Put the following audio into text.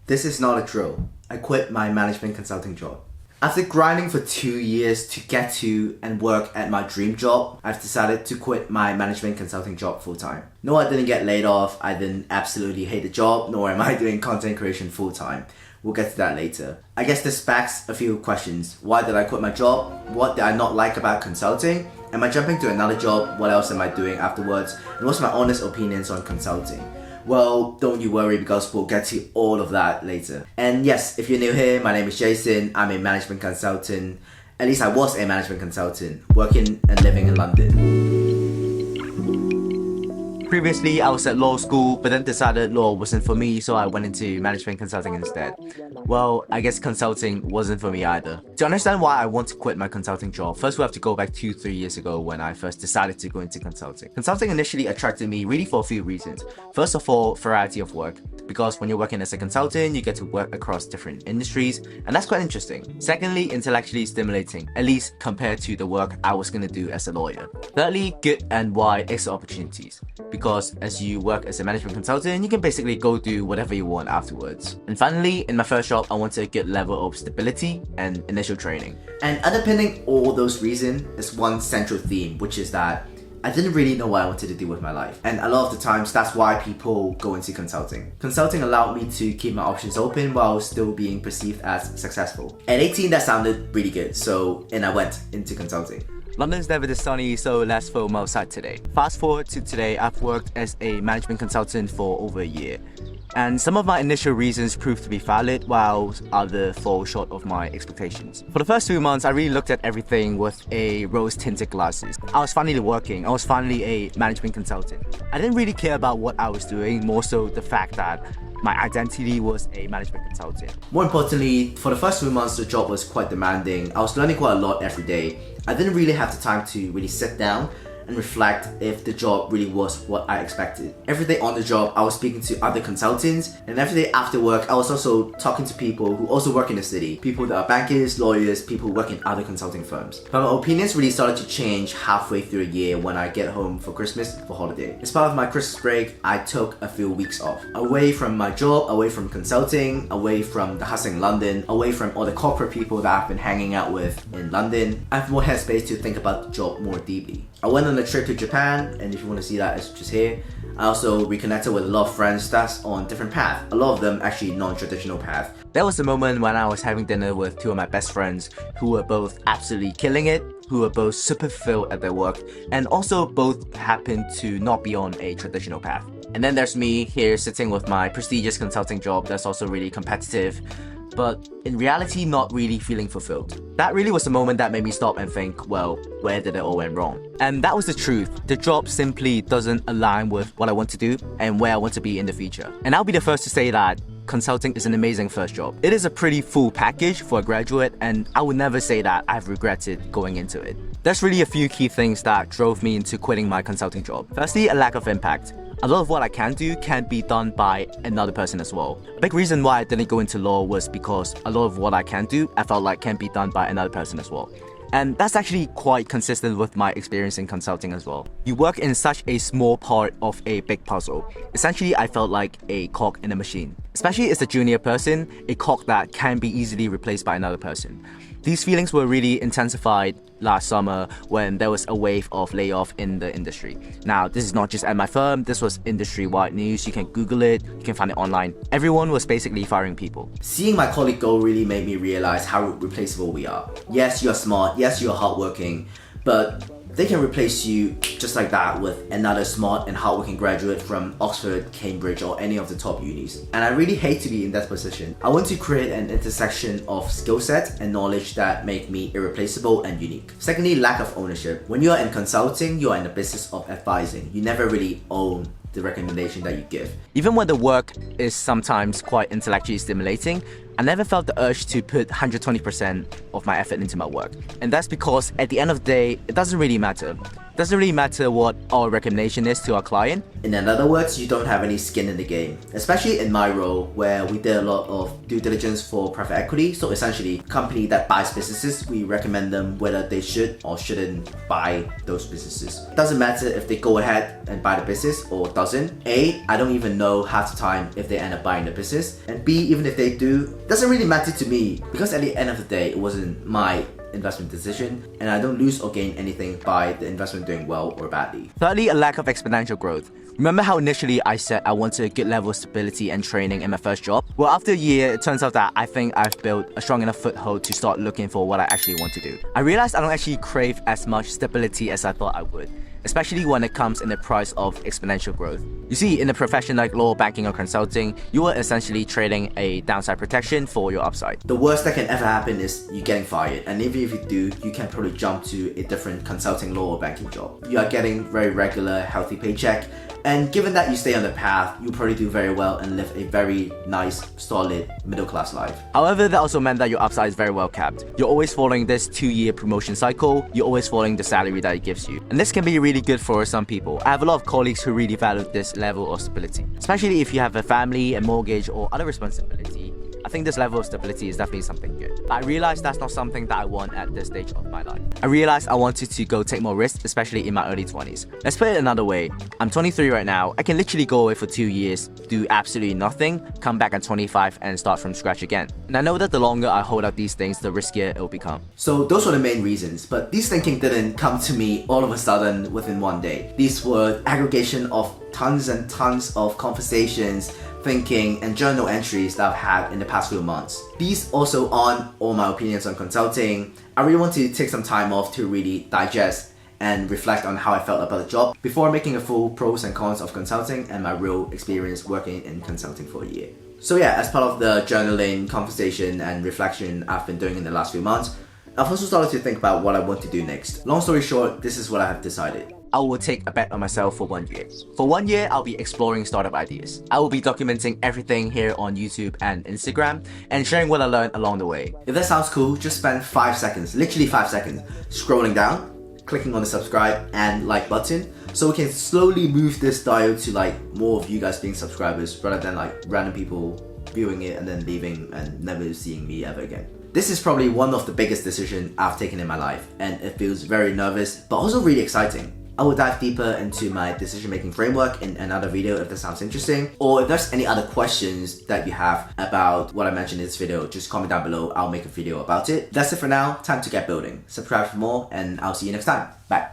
This is not a drill. I quit my management consulting job. After grinding for 2 years to get to and work at my dream job, I've decided to quit my management consulting job full-time. No, I didn't get laid off, I didn't absolutely hate the job, nor am I doing content creation full-time. We'll get to that later. I guess this backs a few questions. Why did I quit my job? What did I not like about consulting? Am I jumping to another job? What else am I doing afterwards? And what's my honest opinions on consulting? Well, don't you worry because we'll get to all of that later. And yes, if you're new here, my name is Jason. I'm a management consultant. At least I was a management consultant, working and living in London. Previously, I was at law school, but then decided law wasn't for me, so I went into management consulting instead. Well, I guess consulting wasn't for me either. To understand why I want to quit my consulting job, first we have to go back 2-3 years ago when I first decided to go into consulting. Consulting initially attracted me really for a few reasons. First of all, variety of work. Because when you're working as a consultant, you get to work across different industries, and that's quite interesting. Secondly, intellectually stimulating, at least compared to the work I was going to do as a lawyer. Thirdly, good and wide extra opportunities. Because as you work as a management consultant, you can basically go do whatever you want afterwards. And finally, in my first job, I wanted a good level of stability and initial training. And underpinning all those reasons is one central theme, which is that I didn't really know what I wanted to do with my life. And a lot of the times, that's why people go into consulting. Consulting allowed me to keep my options open while still being perceived as successful. At 18, that sounded really good, and I went into consulting. London's never this sunny, so let's film outside today. Fast forward to today, I've worked as a management consultant for over a year. And some of my initial reasons proved to be valid, while others fall short of my expectations. For the first 2 months, I really looked at everything with a rose-tinted glasses. I was finally working, I was finally a management consultant. I didn't really care about what I was doing, more so the fact that my identity was a management consultant. More importantly, for the first 2 months, the job was quite demanding. I was learning quite a lot every day. I didn't really have the time to really sit down and reflect if the job really was what I expected. Every day on the job, I was speaking to other consultants, and every day after work, I was also talking to people who also work in the city. People that are bankers, lawyers, people who work in other consulting firms. But my opinions really started to change halfway through a year when I get home for Christmas for holiday. As part of my Christmas break, I took a few weeks off. Away from my job, away from consulting, away from the hustle in London, away from all the corporate people that I've been hanging out with in London. I have more headspace to think about the job more deeply. I went on a trip to Japan, and if you want to see that, it's just here. I also reconnected with a lot of friends that's on different paths. A lot of them actually non-traditional paths. There was a moment when I was having dinner with two of my best friends who were both absolutely killing it, who were both super fulfilled at their work, and also both happened to not be on a traditional path. And then there's me here sitting with my prestigious consulting job that's also really competitive, but in reality not really feeling fulfilled. That really was the moment that made me stop and think, well, where did it all went wrong? And that was the truth. The job simply doesn't align with what I want to do and where I want to be in the future. And I'll be the first to say that consulting is an amazing first job. It is a pretty full package for a graduate, and I would never say that I've regretted going into it. There's really a few key things that drove me into quitting my consulting job. Firstly, a lack of impact. A lot of what I can do can be done by another person as well. A big reason why I didn't go into law was because a lot of what I can do, I felt like can be done by another person as well. And that's actually quite consistent with my experience in consulting as well. You work in such a small part of a big puzzle. Essentially, I felt like a cog in a machine. Especially as a junior person, a cog that can be easily replaced by another person. These feelings were really intensified last summer when there was a wave of layoff in the industry. Now, this is not just at my firm, this was industry-wide news. You can Google it, you can find it online. Everyone was basically firing people. Seeing my colleague go really made me realize how replaceable we are. Yes, you're smart, yes, you're hardworking, but they can replace you just like that with another smart and hardworking graduate from Oxford, Cambridge, or any of the top unis. And I really hate to be in that position. I want to create an intersection of skill set and knowledge that make me irreplaceable and unique. Secondly, lack of ownership. When you are in consulting, you are in the business of advising. You never really own the recommendation that you give. Even when the work is sometimes quite intellectually stimulating, I never felt the urge to put 120% of my effort into my work. And that's because at the end of the day, it doesn't really matter. Doesn't really matter what our recommendation is to our client. In other words, you don't have any skin in the game, especially in my role where we did a lot of due diligence for private equity. So essentially, company that buys businesses, we recommend them whether they should or shouldn't buy those businesses. Doesn't matter if they go ahead and buy the business or doesn't. A, I don't even know half the time if they end up buying the business. And B, even if they do, doesn't really matter to me because at the end of the day, it wasn't my investment decision and I don't lose or gain anything by the investment doing well or badly. Thirdly, a lack of exponential growth. Remember how initially I said I wanted a good level of stability and training in my first job? Well, after a year, it turns out that I think I've built a strong enough foothold to start looking for what I actually want to do. I realized I don't actually crave as much stability as I thought I would, especially when it comes in the price of exponential growth. You see, in a profession like law, banking or consulting, you are essentially trading a downside protection for your upside. The worst that can ever happen is you getting fired, and even if you do, you can probably jump to a different consulting law or banking job. You are getting very regular, healthy paycheck, and given that you stay on the path, you'll probably do very well and live a very nice, solid, middle-class life. However, that also meant that your upside is very well capped. You're always following this 2-year promotion cycle, you're always following the salary that it gives you. And this can be really good for some people. I have a lot of colleagues who really value this level of stability. Especially if you have a family, a mortgage, or other responsibility. I think this level of stability is definitely something good. But I realized that's not something that I want at this stage of my life. I realized I wanted to go take more risks, especially in my early 20s. Let's put it another way. I'm 23 right now. I can literally go away for 2 years, do absolutely nothing, come back at 25 and start from scratch again. And I know that the longer I hold out these things, the riskier it will become. So those were the main reasons, but these thinking didn't come to me all of a sudden within one day. These were aggregation of tons and tons of conversations, thinking, and journal entries that I've had in the past few months. These also aren't all my opinions on consulting. I really want to take some time off to really digest and reflect on how I felt about the job before making a full pros and cons of consulting and my real experience working in consulting for a year. So yeah, as part of the journaling, conversation, and reflection I've been doing in the last few months, I've also started to think about what I want to do next. Long story short, this is what I have decided. I will take a bet on myself for 1 year. For 1 year, I'll be exploring startup ideas. I will be documenting everything here on YouTube and Instagram and sharing what I learned along the way. If that sounds cool, just spend 5 seconds, literally 5 seconds, scrolling down, clicking on the subscribe and like button so we can slowly move this dial to like more of you guys being subscribers rather than like random people viewing it and then leaving and never seeing me ever again. This is probably one of the biggest decisions I've taken in my life and it feels very nervous but also really exciting. I will dive deeper into my decision-making framework in another video if that sounds interesting. Or if there's any other questions that you have about what I mentioned in this video, just comment down below. I'll make a video about it. That's it for now. Time to get building. Subscribe for more and I'll see you next time. Bye.